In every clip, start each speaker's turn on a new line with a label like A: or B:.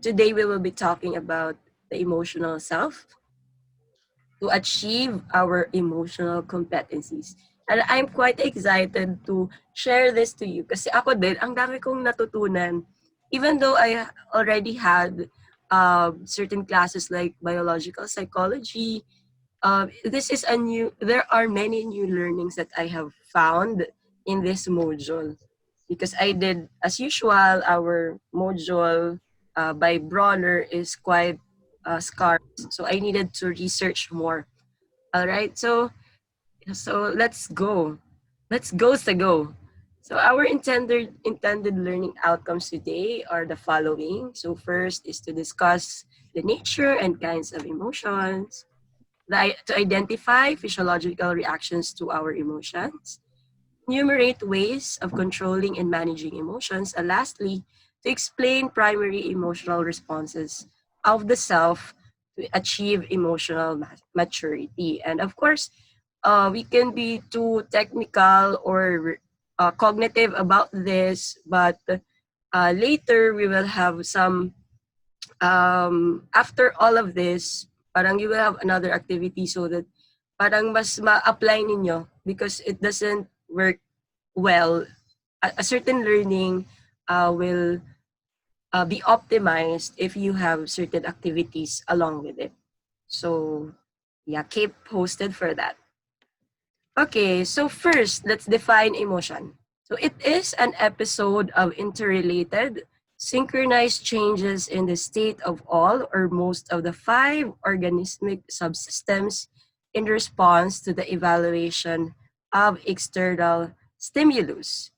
A: today we will be talking about the emotional self to achieve our emotional competencies. And I'm quite excited to share this to you kasi ako din, ang dami kong natutunan. Even though I already had certain classes like biological psychology, there are many new learnings that I have found in this module. Because I did, as usual, our module by Bronner is quite scarce. So I needed to research more. All right, so let's go. Let's go. So our intended learning outcomes today are the following. So first is to discuss the nature and kinds of emotions, to identify physiological reactions to our emotions, enumerate ways of controlling and managing emotions, and lastly, to explain primary emotional responses of the self to achieve emotional maturity. And of course, we can be too technical or cognitive about this, but later we will have some, after all of this, parang you will have another activity so that parang mas ma-apply ninyo because it doesn't work well. A certain learning will be optimized if you have certain activities along with it. So yeah, keep posted for that. Okay, so first, let's define emotion. So it is an episode of interrelated, synchronized changes in the state of all or most of the 5 organismic subsystems in response to the evaluation of external stimulus.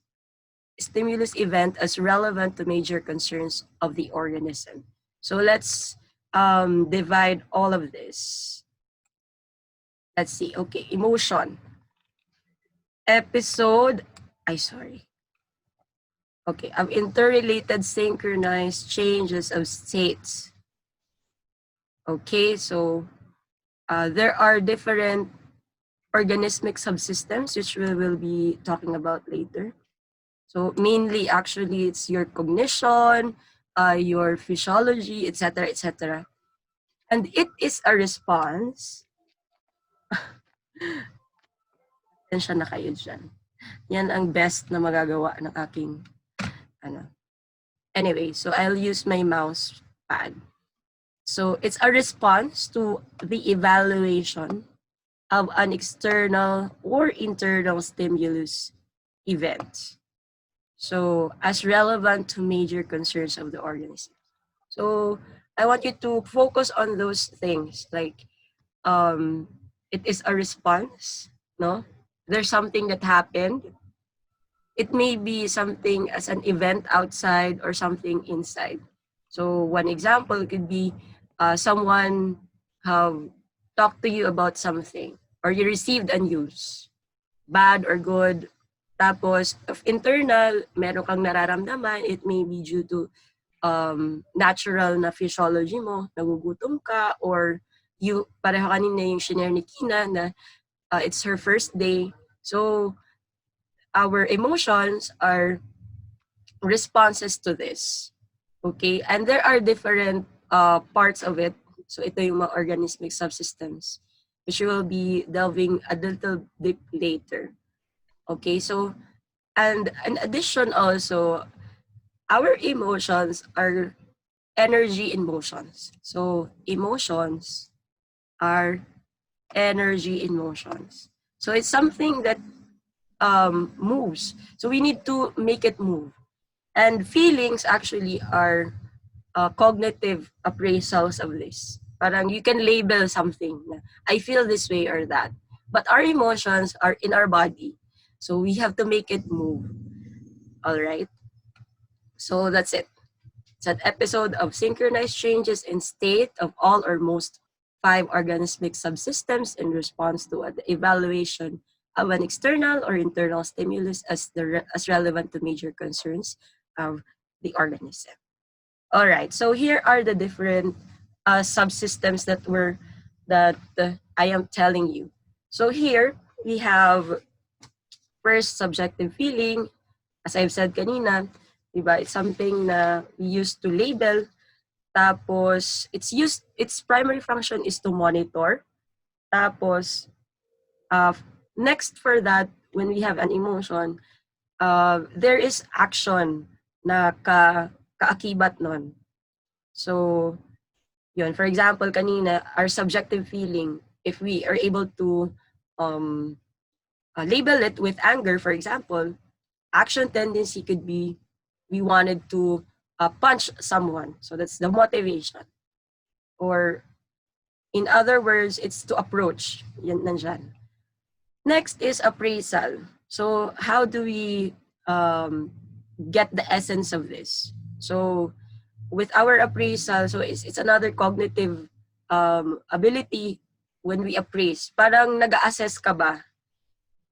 A: Stimulus event as relevant to major concerns of the organism. So let's divide all of this. Let's see. Okay, emotion. Of interrelated synchronized changes of states. Okay, so there are different organismic subsystems which we will be talking about later. So mainly actually it's your cognition, your physiology, etc., etc. And it is a response. Tensya na kayo dyan. Yan ang best na magagawa ng aking ano. Anyway, so I'll use my mouse pad. So it's a response to the evaluation of an external or internal stimulus event. So as relevant to major concerns of the organism. So I want you to focus on those things like it is a response, no? There's something that happened. It may be something as an event outside or something inside. So one example could be someone have talked to you about something or you received a news, bad or good. Tapos, of internal, meron kang nararamdaman, it may be due to natural na physiology mo, nagugutom ka, or you, pareho kanina yung shinare ni Kina na it's her first day. So, our emotions are responses to this. Okay? And there are different parts of it. So, ito yung mga organismic subsystems, which we will be delving a little bit later. Okay? So, and in addition also, our emotions are energy in motions. So, emotions are energy in motions. So, it's something that moves. So, we need to make it move. And feelings actually are cognitive appraisals of this. Parang you can label something. I feel this way or that. But our emotions are in our body. So, we have to make it move. All right? So, that's it. It's an episode of synchronized changes in state of all or most 5 organismic subsystems in response to the evaluation of an external or internal stimulus as relevant to major concerns of the organism. All right, so here are the different subsystems that I am telling you. So here we have first subjective feeling, as I've said kanina, diba? It's something na we use to label Tapos, its primary function is to monitor. Tapos, next for that, when we have an emotion, there is action na kaakibat nun. So, yun. For example, kanina, our subjective feeling, if we are able to label it with anger, for example, action tendency could be we wanted to punch someone. So that's the motivation. Or in other words, it's to approach. Yan nandyan. Next is appraisal. So how do we get the essence of this? So with our appraisal, so it's another cognitive ability when we appraise. Parang nag-assess ka ba?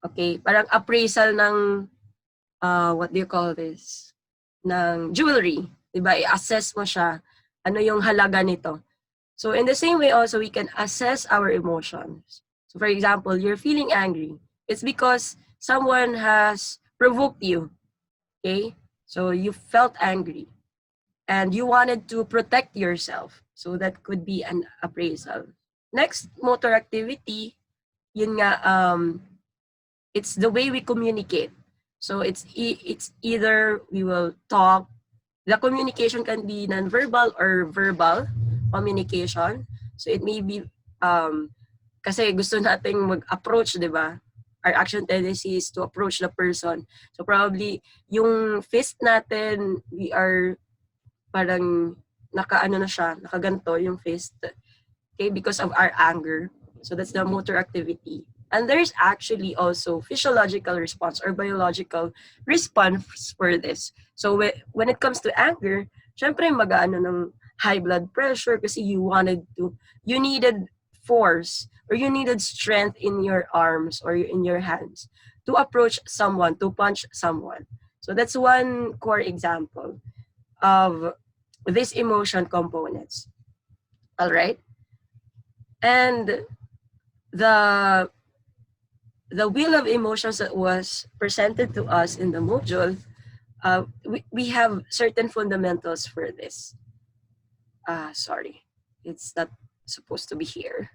A: Okay, parang appraisal ng what do you call this? Ng jewelry, 'di ba? I-assess mo siya, ano yung halaga nito. So in the same way also, we can assess our emotions. So for example, you're feeling angry. It's because someone has provoked you. Okay? So you felt angry and you wanted to protect yourself. So that could be an appraisal. Next, motor activity, yun nga, it's the way we communicate. So it's either we will talk. The communication can be nonverbal or verbal communication. So it may be kasi gusto nating mag-approach, 'di ba? Our action tendency is to approach the person. So probably yung fist natin, we are parang nakaano na siya, nakaganto yung fist. Okay, because of our anger. So that's the motor activity. And there's actually also physiological response or biological response for this. So when it comes to anger, syempre mag-ano ng high blood pressure kasi you needed force or you needed strength in your arms or in your hands to approach someone, to punch someone. So that's one core example of these emotion components. All right? And the wheel of emotions that was presented to us in the module, we have certain fundamentals for this. Sorry, it's not supposed to be here.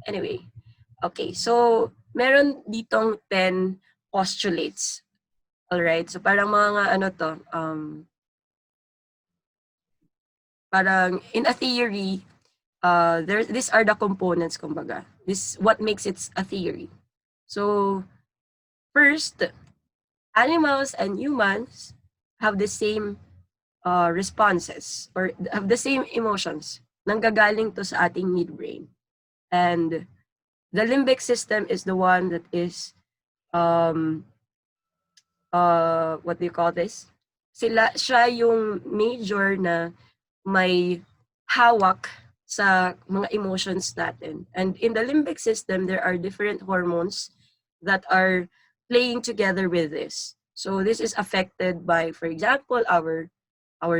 A: Anyway, okay, so meron ditong 10 postulates. Alright, so parang mga ano to, parang in a theory, these are the components, kumbaga. This what makes it a theory. So, first, animals and humans have the same responses or have the same emotions. Nanggagaling to sa ating midbrain. And the limbic system is the one that is, what do you call this? Siya yung major na may hawak sa mga emotions natin. And in the limbic system, there are different hormones that are playing together with this. So this is affected by, for example, our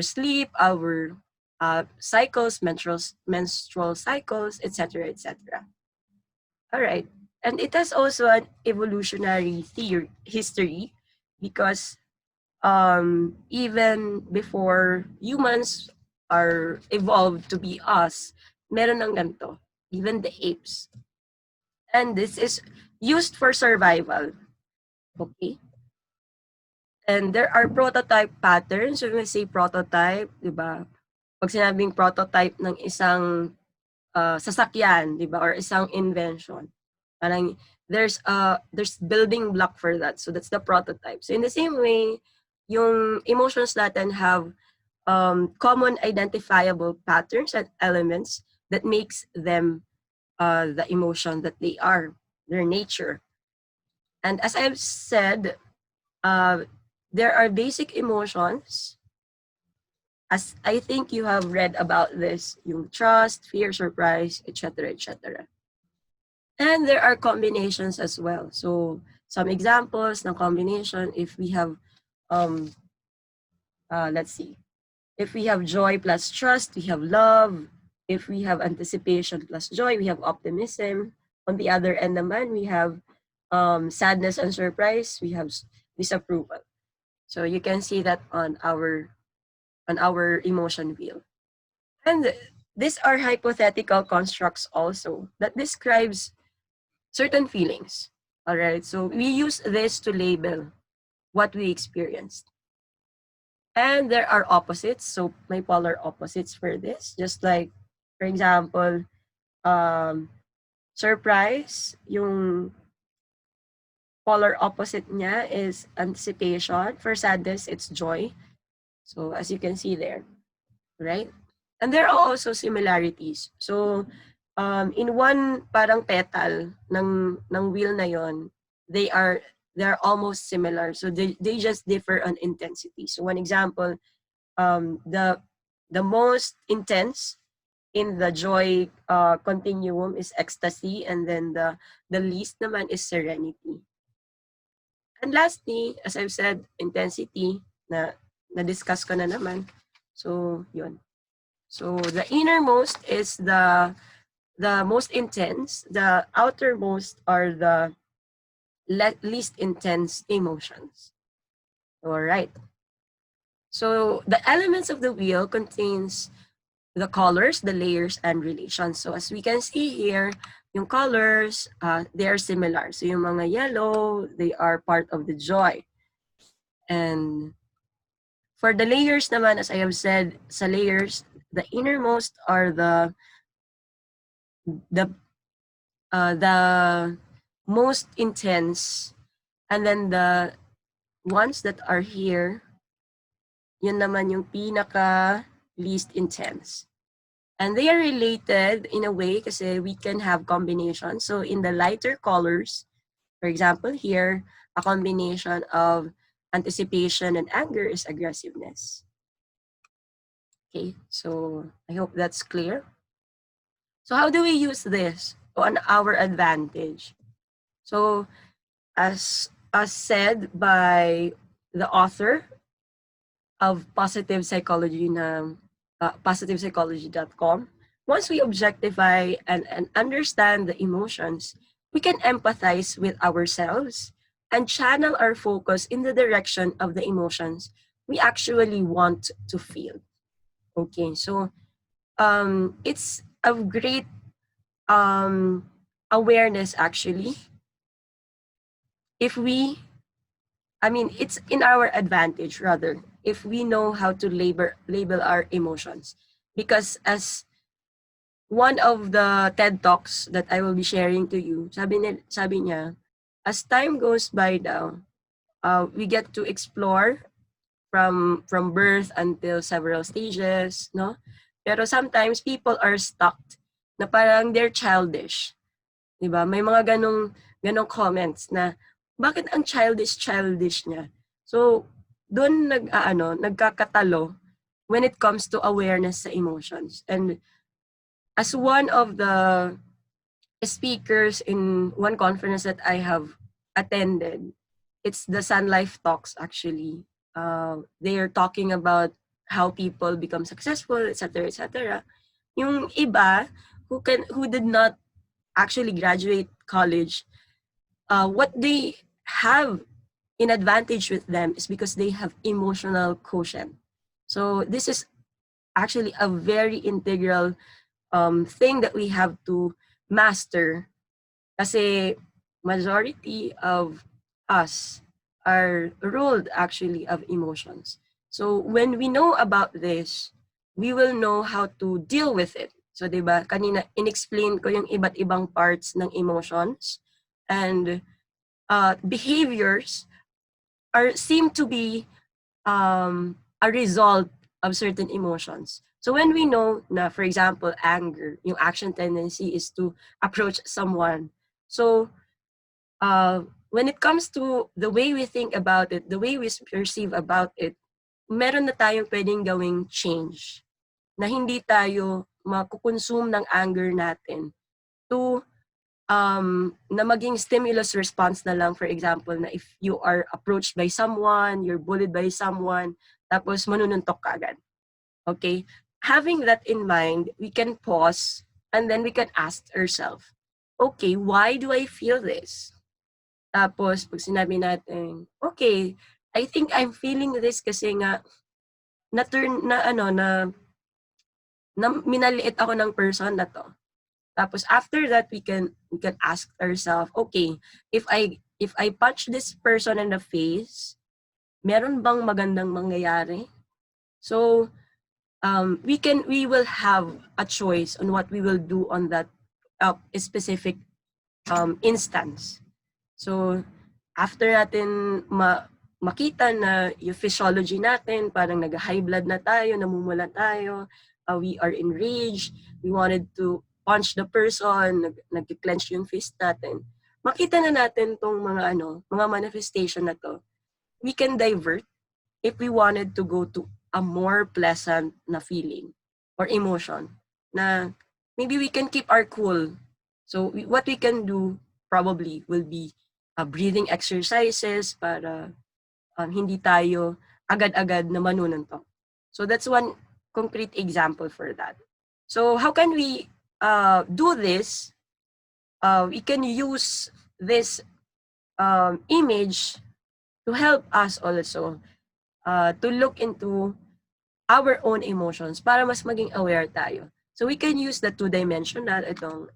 A: sleep, our cycles, menstrual cycles, etc., etc. All right. And it has also an evolutionary history because even before humans are evolved to be us, meron ng ganito, even the apes. And this is used for survival. Okay? And there are prototype patterns. So when we say prototype, di ba? Pag sinabing prototype ng isang sasakyan, di ba? Or isang invention. Parang there's building block for that. So that's the prototype. So in the same way, yung emotions natin have common identifiable patterns and elements that makes them the emotion that they are, their nature. And as I've said, there are basic emotions. As I think you have read about this, yung trust, fear, surprise, etc., etc. And there are combinations as well. So some examples ng combination, if we have, let's see, if we have joy plus trust, we have love. If we have anticipation plus joy, we have optimism. On the other end naman, we have sadness and surprise, we have disapproval. So you can see that on our emotion wheel. And these are hypothetical constructs also that describes certain feelings. All right. So we use this to label what we experienced. And there are opposites. So may polar opposites for this. Just like, for example, um, surprise, yung polar opposite niya is anticipation. For sadness, it's joy. So as you can see there, right? And there are also similarities. So in one parang petal ng wheel na yon, they're almost similar. So they just differ on intensity. So one example, the most intense in the joy continuum is ecstasy, and then the least naman is serenity. And lastly, as I've said, intensity na-discuss ko na naman. So, yun. So, the innermost is the most intense. The outermost are the least intense emotions. All right. So, the elements of the wheel contains the colors, the layers, and relations. So, as we can see here, yung colors, they are similar. So, yung mga yellow, they are part of the joy. And for the layers naman, as I have said, sa layers, the innermost are the most intense, and then the ones that are here, yun naman yung pinaka least intense. And they are related in a way kasi we can have combinations. So in the lighter colors, for example here, a combination of anticipation and anger is aggressiveness. Okay, so I hope that's clear. So how do we use this on our advantage? So as said by the author of positive psychology na positivepsychology.com, once we objectify and understand the emotions, we can empathize with ourselves and channel our focus in the direction of the emotions we actually want to feel. Okay, so it's of great awareness actually if we, it's in our advantage rather if we know how to label our emotions, because as one of the TED Talks that I will be sharing to you, sabi niya, as time goes by now, we get to explore from birth until several stages, no? Pero sometimes people are stuck na parang they're childish. 'Di ba? May mga ganong comments na bakit ang childish niya. So doon nagkakatalo when it comes to awareness sa emotions. And as one of the speakers in one conference that I have attended, it's the Sun Life Talks actually. They are talking about how people become successful, etc., etc. Yung iba who did not actually graduate college, what they have in advantage with them is because they have emotional quotient. So this is actually a very integral thing that we have to master, kasi majority of us are ruled actually of emotions. So when we know about this, we will know how to deal with it. So 'di ba, kanina inexplain ko yung iba't ibang parts ng emotions, and behaviors seem to be a result of certain emotions. So when we know na, for example, anger, yung action tendency is to approach someone. So when it comes to the way we think about it, the way we perceive about it, meron na tayong pwedeng gawing change na hindi tayo makukonsume ng anger natin to na maging stimulus response na lang. For example, na if you are approached by someone, you're bullied by someone, tapos manununtok ka agad. Okay? Having that in mind, we can pause and then we can ask ourselves, okay, why do I feel this? Tapos, pag sinabi natin, okay, I think I'm feeling this kasi nga, na minaliit ako ng person na to. Tapos after that, we can ask ourselves, okay, if I punch this person in the face, meron bang magandang mangyayari? So we will have a choice on what we will do on that specific instance. So after natin makita na yung physiology natin, parang nag-high blood na tayo, namumula tayo, we are enraged, we wanted to punch the person, nag-clench yung fist natin. Makita na natin tong mga mga manifestation na to. We can divert if we wanted to go to a more pleasant na feeling or emotion na maybe we can keep our cool. So what we can do probably will be breathing exercises para hindi tayo agad-agad na manununtok. So that's one concrete example for that. So how can we do this? We can use this image to help us also to look into our own emotions para mas maging aware tayo. So we can use the two-dimensional,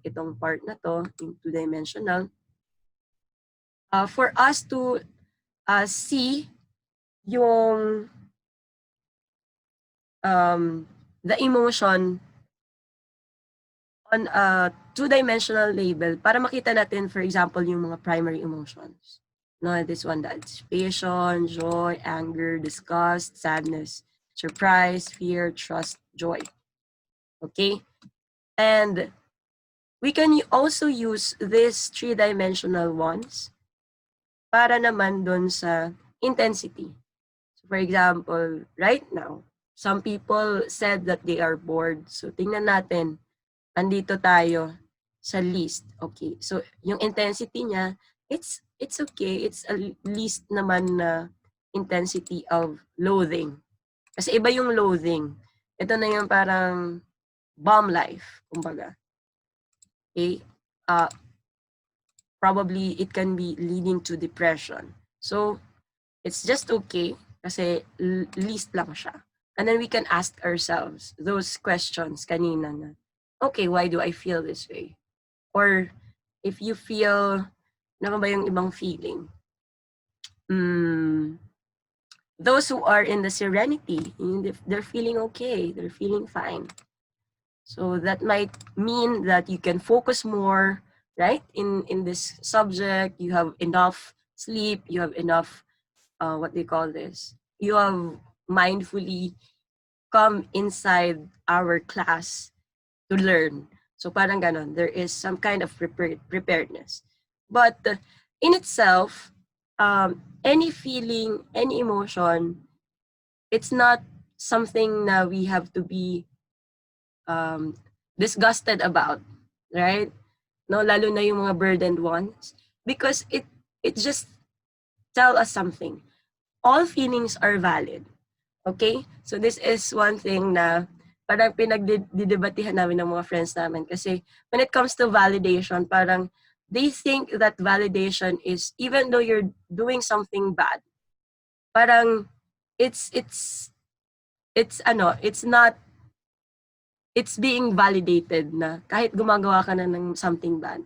A: itong part na to, yung two-dimensional, for us to see yung the emotion on a two-dimensional label para makita natin, for example, yung mga primary emotions. No, this one, the anticipation, joy, anger, disgust, sadness, surprise, fear, trust, joy. Okay? And we can also use these three-dimensional ones para naman dun sa intensity. So for example, right now, some people said that they are bored. So tingnan natin, andito tayo sa list. Okay, so yung intensity niya, it's okay. It's a least naman na intensity of loathing. Kasi iba yung loathing. Ito na yung parang bomb life, kumbaga. Okay? Probably it can be leading to depression. So, it's just okay kasi least lang siya. And then we can ask ourselves those questions kanina na, okay, why do I feel this way? Or if you feel, ano ba yung ibang feeling? Those who are in the serenity, they're feeling okay, they're feeling fine. So that might mean that you can focus more, right? In this subject, you have enough sleep, you have enough, what they call this? You have mindfully come inside our class to learn. So parang ganon, there is some kind of preparedness. But in itself, any feeling, any emotion, it's not something that we have to be disgusted about, right? No, lalo na yung mga burdened ones, because it just tell us something. All feelings are valid. Okay? So this is one thing na parang pinagdidebatehan namin ng mga friends namin kasi when it comes to validation, parang they think that validation is even though you're doing something bad, parang it's not, it's being validated na kahit gumagawa ka na ng something bad,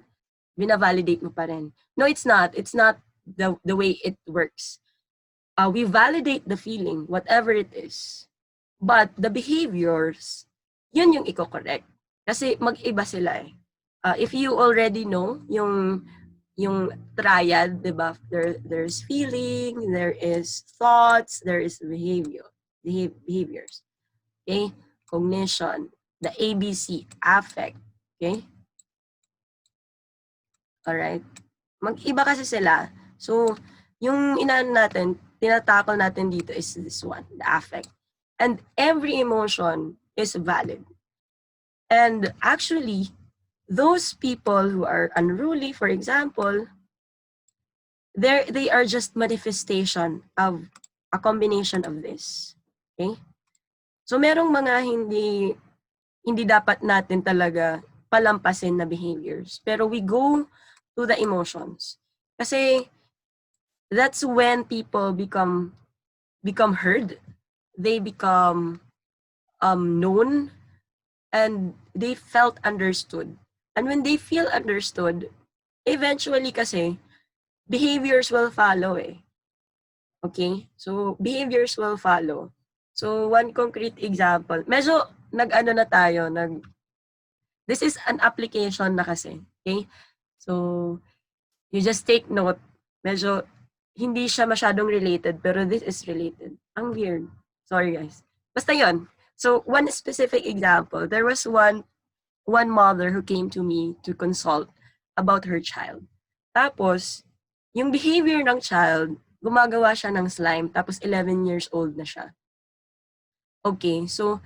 A: bina-validate mo pa rin. No, it's not. It's not the way it works. We validate the feeling, whatever it is. But the behaviors, yun yung i-correct. Kasi mag-iba sila eh. If you already know yung triad, diba? There's feeling, there is thoughts, there is behaviors. Okay? Cognition, the ABC, affect. Okay? Alright? Mag-iba kasi sila. So, yung tinatakol natin dito is this one, the affect. And every emotion is valid. And actually, those people who are unruly, for example, they are just manifestation of a combination of this. Okay? So, merong mga hindi dapat natin talaga palampasin na behaviors. Pero we go to the emotions. Kasi that's when people become heard. They become known. and they felt understood. And when they feel understood, eventually kasi, behaviors will follow eh. Okay? So, behaviors will follow. So, one concrete example, medyo nag-ano na tayo, this is an application na kasi. Okay? So, you just take note, medyo hindi siya masyadong related, pero this is related. Ang weird. Sorry guys. Basta yun. So, one specific example, there was one mother who came to me to consult about her child. Tapos, yung behavior ng child, gumagawa siya ng slime, tapos 11 years old na siya. Okay, so,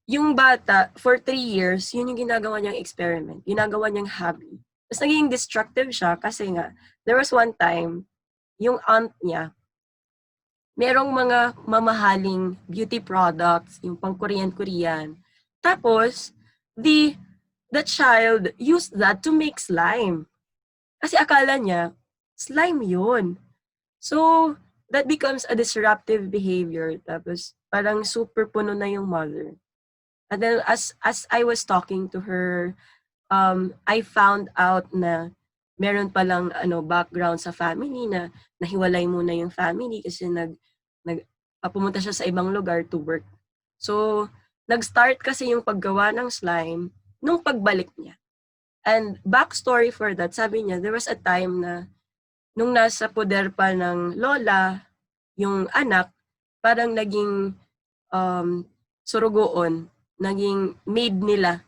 A: yung bata, for 3 years, yun yung ginagawa niyang experiment, ginagawa niyang hobby. Tapos naging destructive siya kasi nga, there was one time, yung aunt niya, merong mga mamahaling beauty products, yung pang Korean. Tapos, the child used that to make slime. Kasi akala niya, slime yun. So, that becomes a disruptive behavior. Tapos, parang super puno na yung mother. And then, as I was talking to her, I found out na meron palang background sa family na nahiwalay muna yung family kasi pumunta siya sa ibang lugar to work. So, nag-start kasi yung paggawa ng slime nung pagbalik niya. And backstory for that, sabi niya, there was a time na nung nasa poder pa ng lola, yung anak, parang naging surugoon, naging maid nila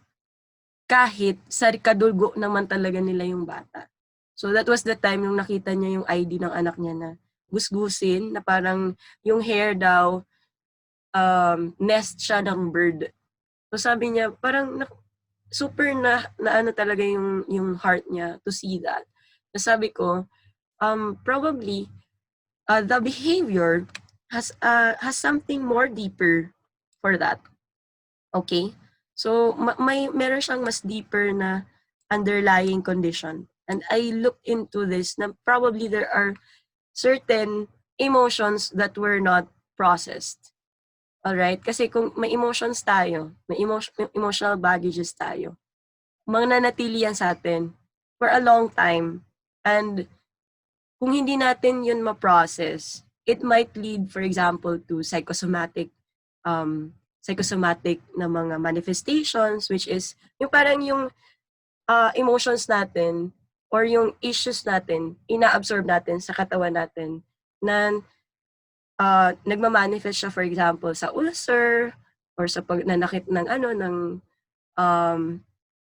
A: kahit sa kadulgo naman talaga nila yung bata. So that was the time yung nakita niya yung ID ng anak niya na gusgusin, na parang yung hair daw, nest siya ng bird. So sabi niya, parang super na ano talaga yung heart niya to see that. So sabi ko, probably, the behavior has something more deeper for that. Okay? So, meron siyang mas deeper na underlying condition. And I looked into this na probably there are certain emotions that were not processed. Alright? Kasi kung may emotions tayo, may emotional baggages tayo, mananatili yan sa atin for a long time. And kung hindi natin yun ma-process, it might lead, for example, to psychosomatic na mga manifestations, which is yung parang yung emotions natin or yung issues natin, ina-absorb natin sa katawan natin na nagmamanifest siya, for example, sa ulcer or sa pagnanakit ng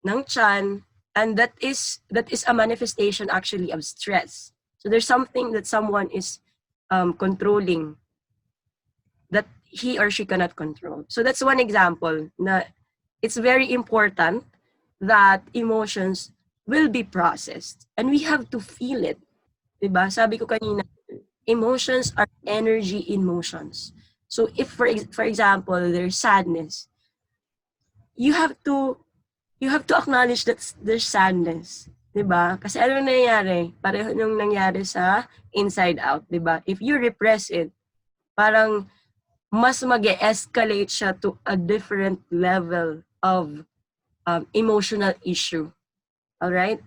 A: ng tiyan, and that is a manifestation actually of stress. So there's something that someone is controlling that he or she cannot control. So that's one example na it's very important that emotions will be processed and we have to feel it. Diba? Sabi ko kanina, emotions are energy in motions. So if for example there's sadness, you have to acknowledge that there's sadness. Diba? Kasi ano nangyayari? Pareho nung nangyari sa Inside Out. Diba? If you repress it, parang mas mag-escalate siya to a different level of emotional issue. Alright?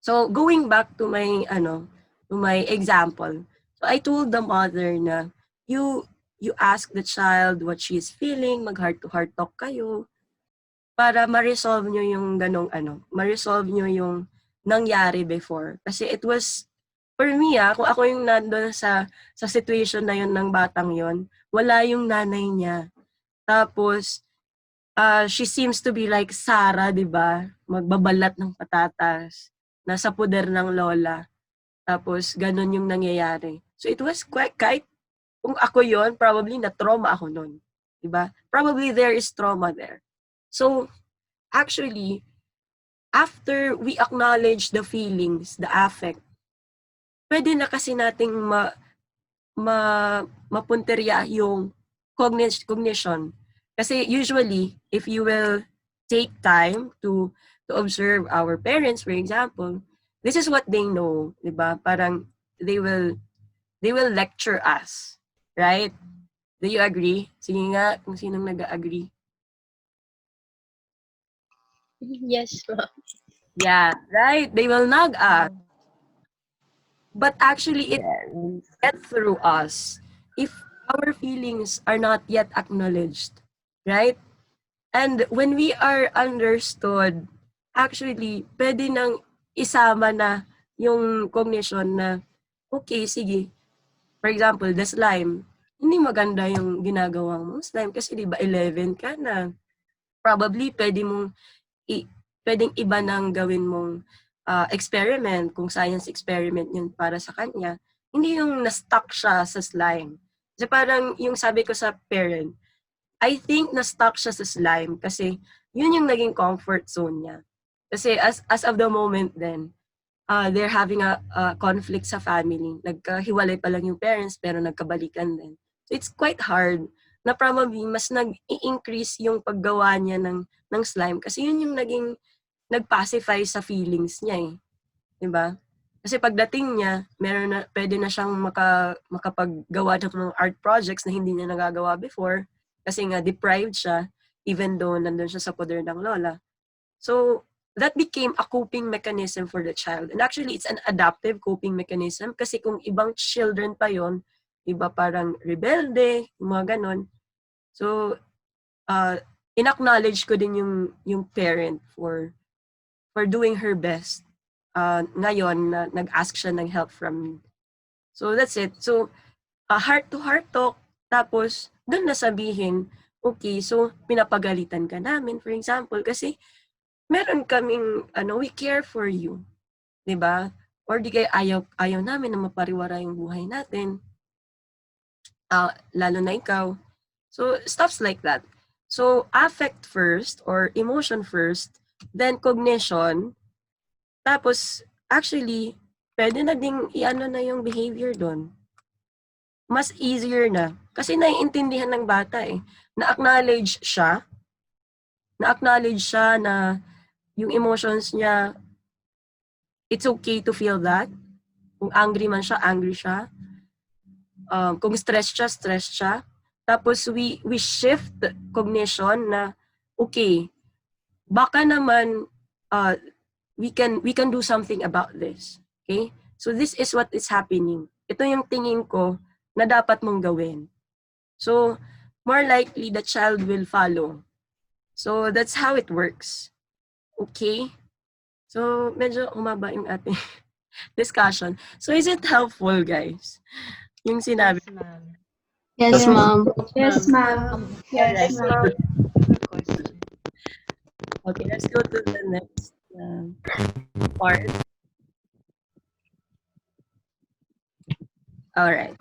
A: So, going back to my example. So, I told the mother na you ask the child what she's feeling, mag-heart-to-heart talk kayo, para ma-resolve nyo yung ma-resolve nyo yung nangyari before. Kasi it was, for me kung ako yung nandun sa situation na yun ng batang yun, wala yung nanay niya. Tapos, she seems to be like Sarah, di ba? Magbabalat ng patatas, nasa puder ng lola. Tapos, ganun yung nangyayari. So, it was kahit kung ako yon, probably na-trauma ako nun. Di ba? Probably there is trauma there. So, actually, after we acknowledge the feelings, the affect, pwede na kasi nating mapunterya yung cognition. Kasi usually, if you will take time to observe our parents, for example, this is what they know, di ba? Parang they will lecture us, right? Do you agree? Sige nga, kung sinong nag-agree.
B: Yes, ma'am.
A: Yeah, right? They will nag us. But actually, it
C: Yes.
A: get through us if our feelings are not yet acknowledged, right? And when we are understood, actually, pwede nang isama na yung cognition na, okay, sige. For example, the slime. Hindi maganda yung ginagawa mong slime kasi di ba 11 ka na. Probably, i- pwedeng iba nang gawin mong experiment, kung science experiment yun para sa kanya. Hindi yung na-stuck siya sa slime. Kasi parang yung sabi ko sa parent, I think na-stuck siya sa slime kasi yun yung naging comfort zone niya. Kasi as of the moment then, they're having a conflict sa family. Nagkahiwalay pa lang yung parents pero nagkabalikan din. So it's quite hard na probably mas nag-i-increase yung paggawa niya ng slime kasi yun yung nag-pacify sa feelings niya eh. 'Di ba? Kasi pagdating niya, pwede na siyang makapaggawa ng mga art projects na hindi niya nagagawa before kasi nga deprived siya even though nandun siya sa poder ng lola. So, that became a coping mechanism for the child. And actually, it's an adaptive coping mechanism kasi kung ibang children pa yon, iba parang rebelde, mga ganon. So, in-acknowledge ko din yung parent for doing her best. Ngayon, nag-ask siya ng help from me. So, that's it. So, heart-to-heart talk, tapos, doon na sabihin, okay, so, pinapagalitan ka namin, for example, kasi, meron kaming, we care for you. 'Di ba? Or di kaya ayaw namin na mapariwara yung buhay natin. Lalo na ikaw. So, stuffs like that. So, affect first or emotion first, then cognition, tapos, actually, pwede na ding i-ano na yung behavior doon. Mas easier na. Kasi naiintindihan ng bata eh. Na-acknowledge siya na yung emotions niya, it's okay to feel that. Kung angry man siya, angry siya. Kung stress siya. Tapos we shift cognition na, okay, baka naman we can do something about this. Okay? So this is what is happening. Ito yung tingin ko na dapat mong gawin. So, more likely the child will follow. So, that's how it works. Okay? So, medyo umaba yung ating discussion. So, is it helpful, guys? Yung sinabi.
C: Yes, ma'am.
B: Yes, ma'am.
D: Yes, ma'am.
C: Yes,
A: Alright.
C: ma'am. Question.
A: Okay, let's go to the next part. Alright.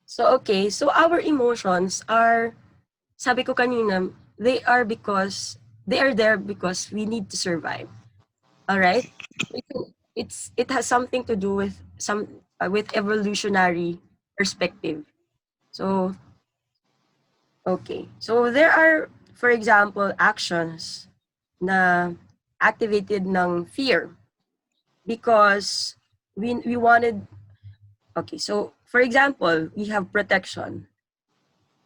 A: So, okay. So, our emotions are, sabi ko kanina, they are there because we need to survive. Alright? It has something to do with with evolutionary perspective. So, okay. So, there are, for example, actions na activated ng fear because we wanted. Okay, so for example, we have protection.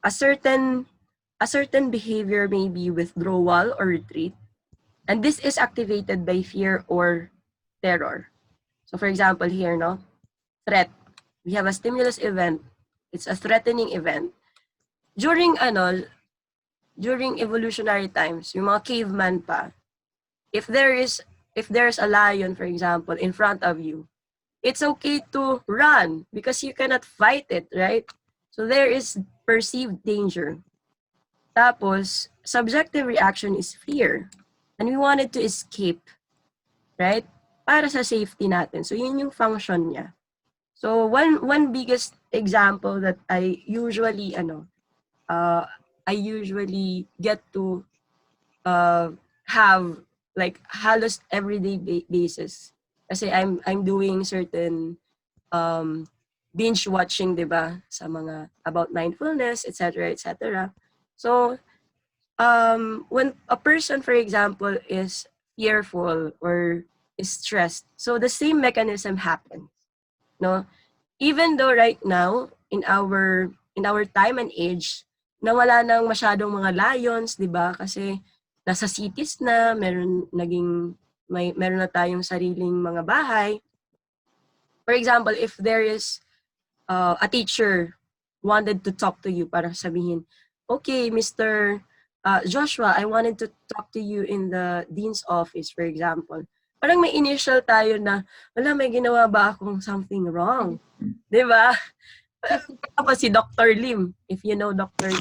A: A certain behavior may be withdrawal or retreat, and this is activated by fear or terror. So for example here, no, threat. We have a stimulus event. It's a threatening event. During evolutionary times, yung mga caveman pa, if there's a lion, for example, in front of you, it's okay to run because you cannot fight it, right? So there is perceived danger. Tapos, subjective reaction is fear. And we wanted to escape, right? Para sa safety natin. So yun yung function niya. So one biggest example that I usually get to have like halos everyday basis. Kasi I'm doing certain binge watching, 'di ba? Sa mga about mindfulness, etc., etc. So when a person, for example, is fearful or is stressed, so the same mechanism happens. No, even though right now in our time and age, na wala nang masyadong mga lions, 'di ba? Kasi nasa cities na, meron na tayong sariling mga bahay. For example, if there is a teacher wanted to talk to you, para sabihin, okay, Mr. Joshua, I wanted to talk to you in the dean's office, for example. Parang may initial tayo na, wala, may ginawa ba akong something wrong? Di ba? Tapos si Dr. Lim, if you know Dr.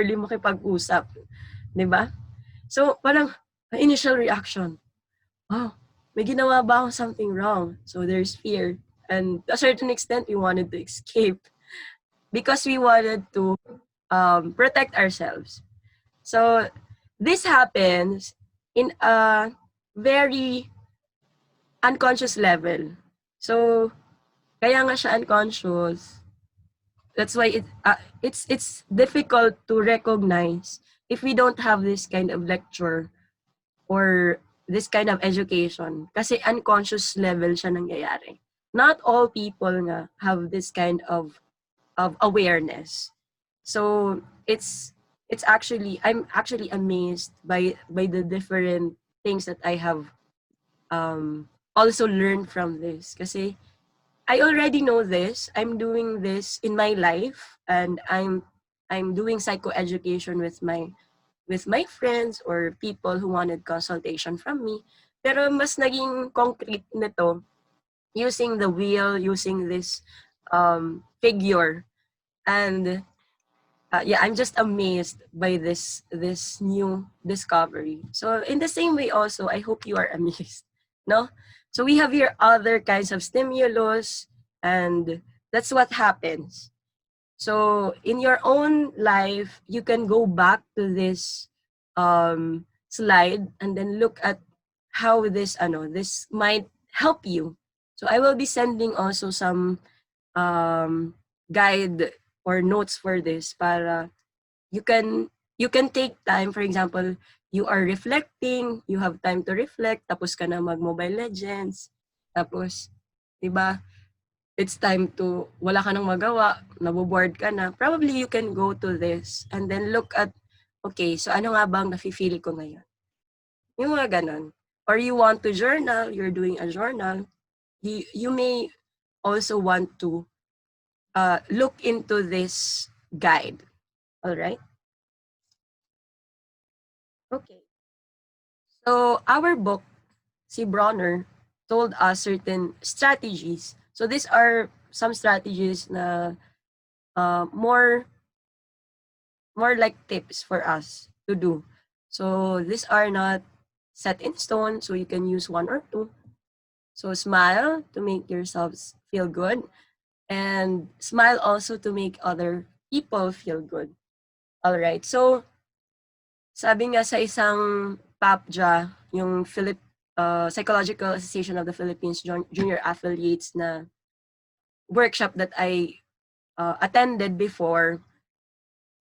A: Lim, makipag-usap. Di ba? So, parang initial reaction, oh, may ginawa ba akong something wrong? So, there's fear. And to a certain extent, we wanted to escape because we wanted to protect ourselves. So, this happens in a very unconscious level. So, kaya nga siya unconscious. That's why it's difficult to recognize if we don't have this kind of lecture or this kind of education. Kasi unconscious level siya nangyayari. Not all people nga have this kind of awareness. So I'm actually amazed by the different things that I have also learned from this. Kasi I already know this. I'm doing this in my life, and I'm doing psychoeducation with my friends or people who wanted consultation from me. Pero mas naging concrete nito using the wheel, using this figure. And yeah, I'm just amazed by this new discovery. So in the same way also, I hope you are amazed. No? So we have here other kinds of stimulus, and that's what happens. So in your own life, you can go back to this slide and then look at how this might help you. So I will be sending also some guide or notes for this para you can take time. For example, you are reflecting, you have time to reflect, tapos ka na mag-Mobile Legends, tapos, di ba, it's time to, wala ka nang magawa, naboboard ka na, probably you can go to this and then look at, okay, so ano nga bang nafe-feel ko ngayon? Yung mga ganon. Or you want to journal, you're doing a journal, you may also want to look into this guide. All right? Okay. So our book, si Bronner, told us certain strategies. So these are some strategies na more like tips for us to do. So these are not set in stone, so you can use one or two. So smile to make yourselves feel good, and smile also to make other people feel good. All right. So sabi nga sa isang PAPJA, yung Psychological Association of the Philippines Junior Affiliates na workshop that I attended before,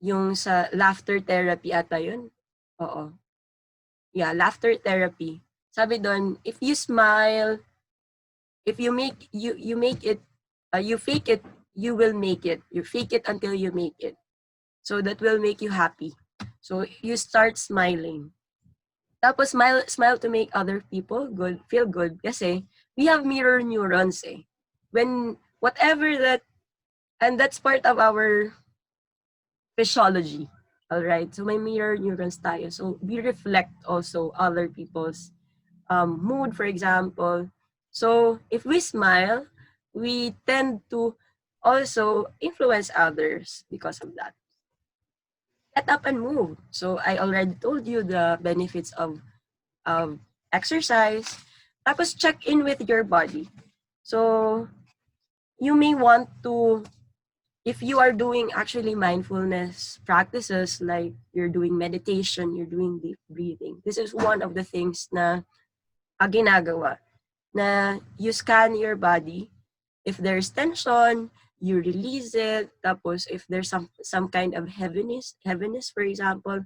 A: yung sa laughter therapy ata yun. Oo. Yeah, laughter therapy. Sabi doon, if you smile, if you make you make it, you fake it, you will make it. You fake it until you make it. So that will make you happy. So you start smiling. Tapos smile to make other people feel good. Kasi we have mirror neurons eh. When whatever that, and that's part of our physiology. All right. So may mirror neurons tayo. So we reflect also other people's mood, for example. So if we smile, we tend to also influence others because of that. Get up and move. So I already told you the benefits of exercise. Tapos check in with your body. So you may want to, if you are doing actually mindfulness practices, like you're doing meditation, you're doing deep breathing, this is one of the things na ginagawa, na you scan your body. If there's tension, you release it. Tapos if there's some kind of heaviness, for example,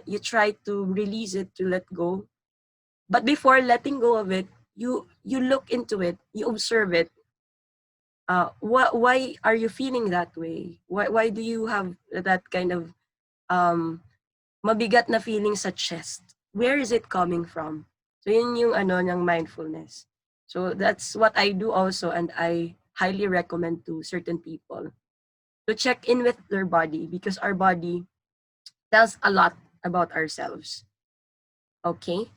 A: you try to release it, to let go. But before letting go of it, you look into it, you observe it. Why are you feeling that way? Why do you have that kind of mabigat na feeling sa chest. Where is it coming from? So yun yung ng mindfulness. So that's what I do also, and I highly recommend to certain people to check in with their body, because our body tells a lot about ourselves. Okay?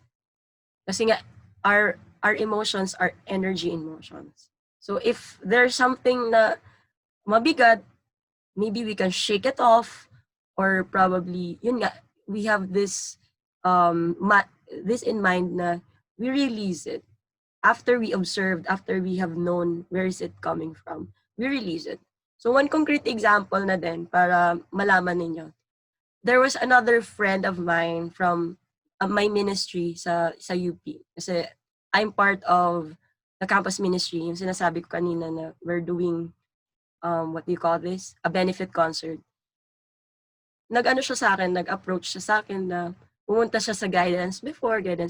A: Kasi nga our emotions are energy emotions. So if there's something na mabigat, maybe we can shake it off, or probably yun nga, we have this this in mind na we release it after we observed, after we have known where is it coming from, we release it. So one concrete example na din para malaman ninyo, there was another friend of mine from my ministry sa UP. Kasi I'm part of the campus ministry, yung sinasabi ko kanina na we're doing what do you call this? A benefit concert. Nag-approach siya sa akin na pumunta siya sa guidance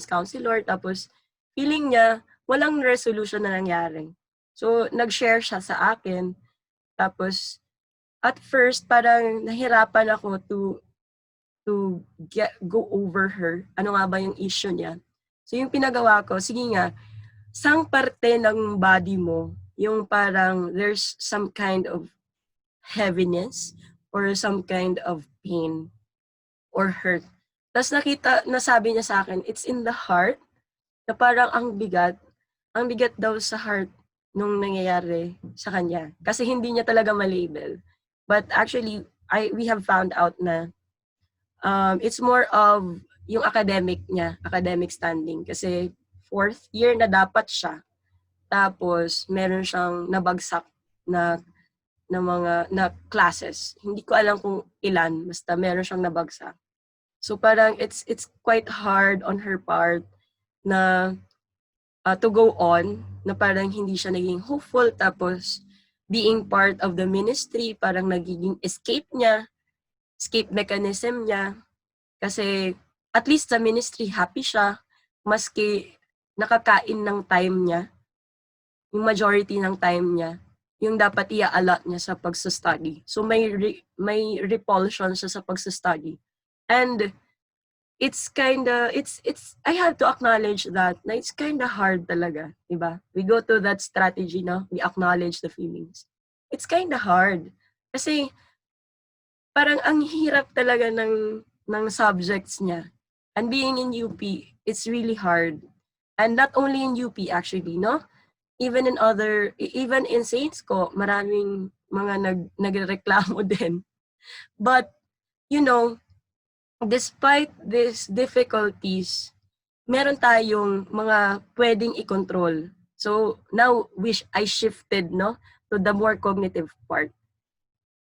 A: counselor, tapos feeling niya walang resolution na nangyari. So, nag-share siya sa akin, tapos at first parang nahirapan ako to go over her. Ano nga ba yung issue niya? So, yung pinagawa ko, sige nga, sang parte ng body mo, yung parang there's some kind of heaviness or some kind of pain or hurt. Tapos nasabi niya sa akin, it's in the heart, na parang ang bigat daw sa heart nung nangyayari sa kanya. Kasi hindi niya talaga malabel. But actually, we have found out na it's more of yung academic standing. Kasi 4th year na dapat siya. Tapos, meron siyang nabagsak na mga classes. Hindi ko alam kung ilan, basta meron siyang nabagsak. So parang it's quite hard on her part na to go on, na parang hindi siya naging hopeful, tapos being part of the ministry, parang nagiging escape mechanism niya. Kasi at least sa ministry, happy siya, maski nakakain ng time niya, yung majority ng time niya, yung dapat i-allot niya sa pagsa-study. So may repulsion siya sa pagsa-study. And it's I have to acknowledge that na it's kinda hard talaga, diba? We go to that strategy, no? We acknowledge the feelings. It's kinda hard. Kasi parang ang hirap talaga ng subjects niya. And being in UP, it's really hard. And not only in UP actually, no? Even in Saints ko, maraming mga nagrereklamo din. But, despite these difficulties, meron tayong mga pwedeng i-control. So, now, I shifted, no, to the more cognitive part.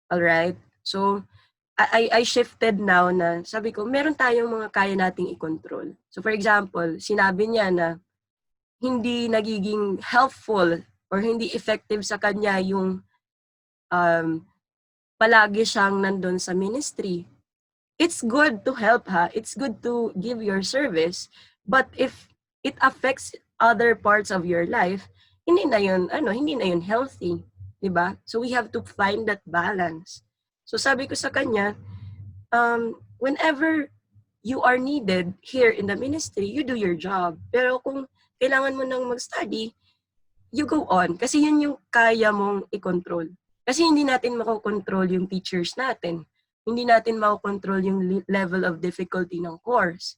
A: Alright? So, I shifted now na, sabi ko, meron tayong mga kaya nating i-control. So, for example, sinabi niya na, hindi nagiging helpful or hindi effective sa kanya yung palagi siyang nandun sa ministry. It's good to help, ha? It's good to give your service. But if it affects other parts of your life, hindi na yun healthy. Diba? So we have to find that balance. So sabi ko sa kanya, whenever you are needed here in the ministry, you do your job. Pero kung kailangan mo nang mag-study, you go on. Kasi yun yung kaya mong i-control. Kasi hindi natin makokontrol yung teachers natin. Hindi natin makokontrol yung level of difficulty ng course.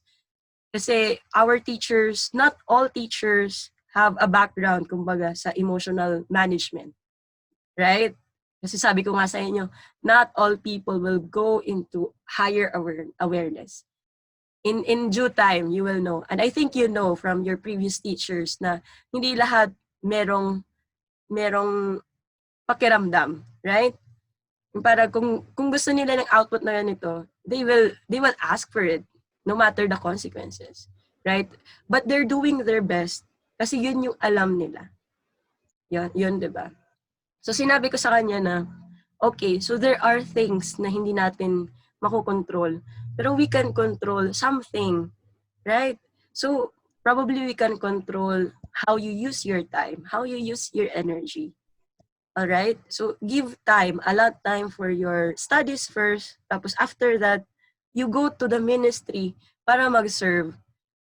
A: Kasi our teachers, not all teachers have a background, kumbaga, sa emotional management. Right? Kasi sabi ko nga sa inyo, not all people will go into higher awareness. In due time, you will know. And I think you know from your previous teachers na hindi lahat merong pakiramdam, right? Para kung gusto nila ng output na ganito, they will ask for it no matter the consequences, right? But they're doing their best kasi yun yung alam nila. Yun, 'di ba? So sinabi ko sa kanya na, okay, so there are things na hindi natin makokontrol, pero we can control something, right? So probably we can control how you use your time, how you use your energy. All right? So give time, allot time for your studies first, tapos after that, you go to the ministry para mag-serve,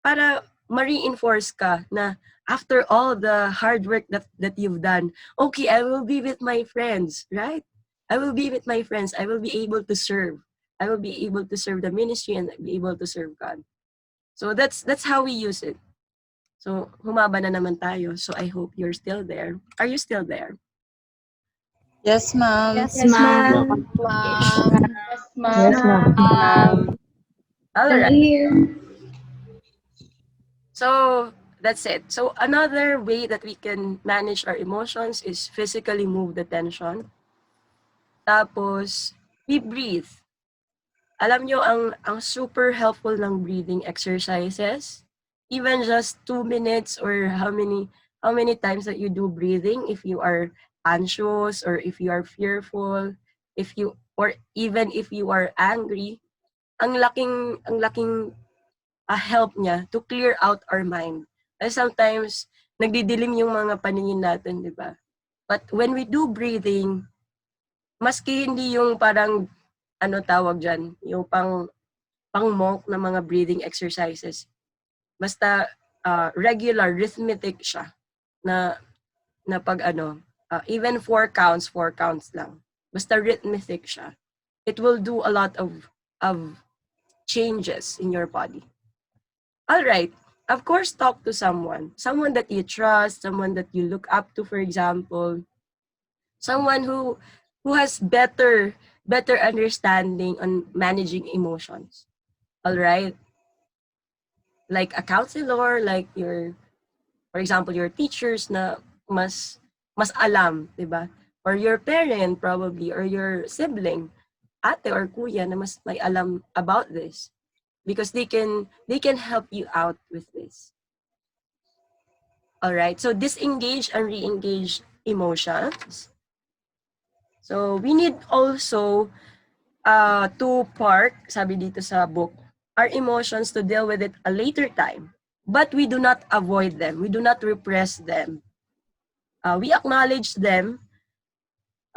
A: para ma-reinforce ka na after all the hard work that you've done, okay, I will be with my friends, right? I will be with my friends. I will be able to serve. I will be able to serve the ministry and be able to serve God. So that's how we use it. So humaba na naman tayo. So I hope you're still there. Are you still there?
D: Yes, ma'am.
B: Yes, ma'am.
C: Ma'am.
E: Yes, ma'am.
A: All
B: I'm
A: right.
B: here.
A: So that's it. So another way that we can manage our emotions is physically move the tension. Tapos, we breathe. Alam nyo, ang super helpful ng breathing exercises, even just 2 minutes or how many times that you do breathing, if you are anxious or if you are fearful, if you or even if you are angry, ang laking help niya to clear out our mind. Kasi sometimes nagdidilim yung mga paningin natin, di ba? But when we do breathing, maski hindi yung parang ano tawag diyan, yung pang monk na mga breathing exercises. Basta regular, rhythmic siya na pag even 4 counts lang. Basta rhythmic siya. It will do a lot of changes in your body. All right. Of course, talk to someone that you trust, someone that you look up to, for example, someone who has better understanding on managing emotions. All right? Like a counselor, like for example, your teachers na mas alam, 'di ba? Or your parent probably, or your sibling, ate or kuya na mas may alam about this because they can help you out with this. All right? So disengage and re-engage emotions. So we need also to park, sabi dito sa book, our emotions to deal with it a later time. But we do not avoid them. We do not repress them. We acknowledge them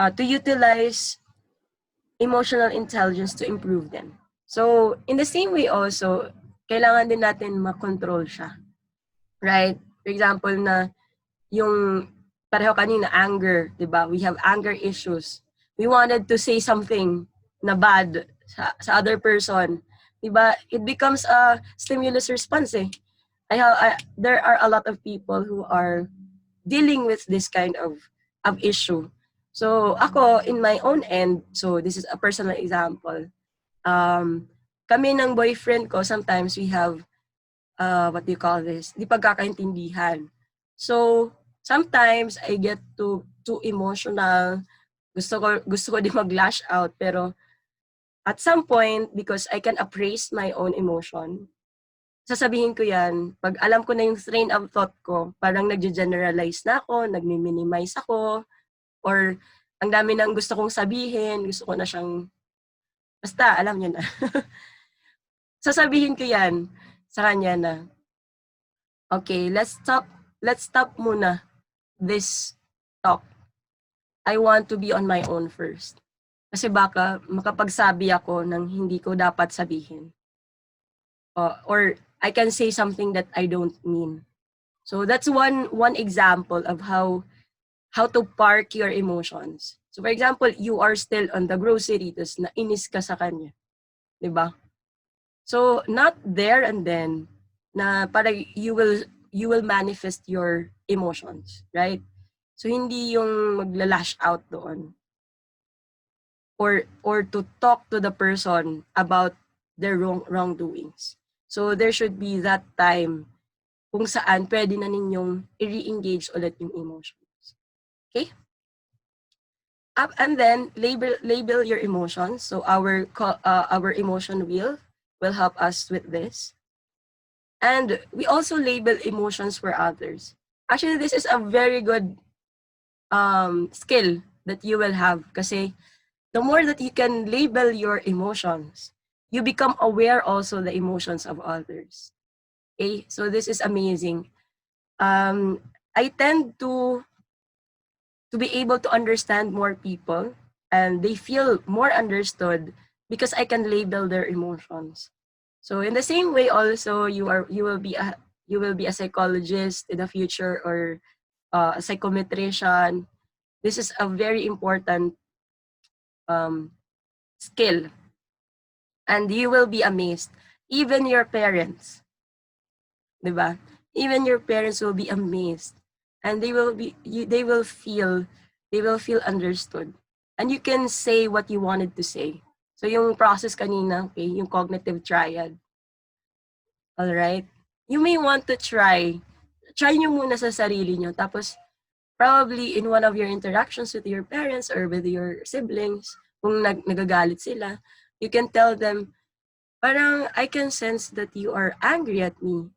A: to utilize emotional intelligence to improve them. So, in the same way also, kailangan din natin makontrol siya. Right? For example na yung pareho kanina, anger, di ba? We have anger issues. We wanted to say something na bad sa other person. Di ba? It becomes a stimulus response eh. There are a lot of people who are dealing with this kind of issue. So ako, in my own end, so this is a personal example, kami ng boyfriend ko, sometimes we have, what do you call this? Di pagkakaintindihan. So, sometimes I get too emotional. Gusto ko din mag-lash out. Pero, at some point, because I can appraise my own emotion, sasabihin ko yan, pag alam ko na yung train of thought ko, parang nagge-generalize na ako, nagmi-minimize ako, or ang dami nang gusto kong sabihin, gusto ko na siyang, basta, alam niyo na. Sasabihin ko yan sa kanya na, okay, let's stop muna this talk. I want to be on my own first. Kasi baka makapagsabi ako ng hindi ko dapat sabihin. Or I can say something that I don't mean. So that's one example of how to park your emotions. So for example, you are still on the grocery, tapos nainis ka sa kanya. 'Di ba? So not there and then na parang you will manifest your emotions, right? So hindi yung magla-lash out doon. Or to talk to the person about their wrongdoings. So there should be that time kung saan pwede na ninyong i-re-engage ulit yung emotions. Okay? And then label your emotions. So our emotion wheel will help us with this. And we also label emotions for others. Actually, this is a very good skill that you will have kasi the more that you can label your emotions, you become aware also the emotions of others. Okay, so this is amazing. I tend to be able to understand more people and they feel more understood because I can label their emotions. So in the same way, also you will be a psychologist in the future, or a psychometrician. This is a very important skill, and you will be amazed. Even your parents, 'di ba? Even your parents will be amazed, and they will feel understood, and you can say what you wanted to say. So yung process kanina, okay, yung cognitive triad. All right? You may want to try nyo muna sa sarili nyo, tapos probably in one of your interactions with your parents or with your siblings, kung nagagalit sila, you can tell them, parang I can sense that you are angry at me.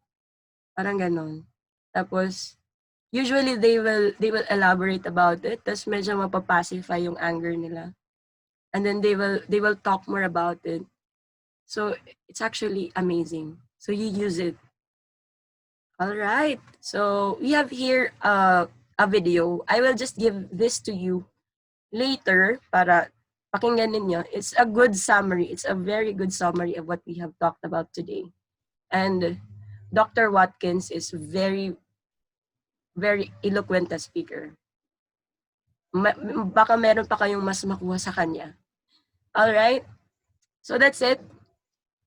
A: Parang ganon. Tapos, usually they will elaborate about it, tapos medyo mapapacify yung anger nila. And then they will talk more about it. So it's actually amazing. So you use it. All right. So we have here a video. I will just give this to you later para pakinggan ninyo. It's a good summary. It's a very good summary of what we have talked about today. And Dr. Watkins is very, very eloquent as speaker. Baka meron pa kayong mas makuha sa kanya. All right. So that's it.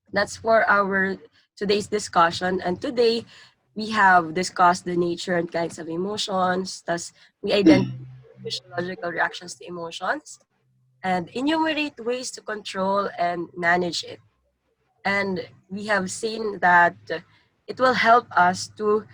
A: That's for our today's discussion. And today, we have discussed the nature and kinds of emotions. Thus, we identify physiological reactions to emotions and enumerate ways to control and manage it. And we have seen that it will help us to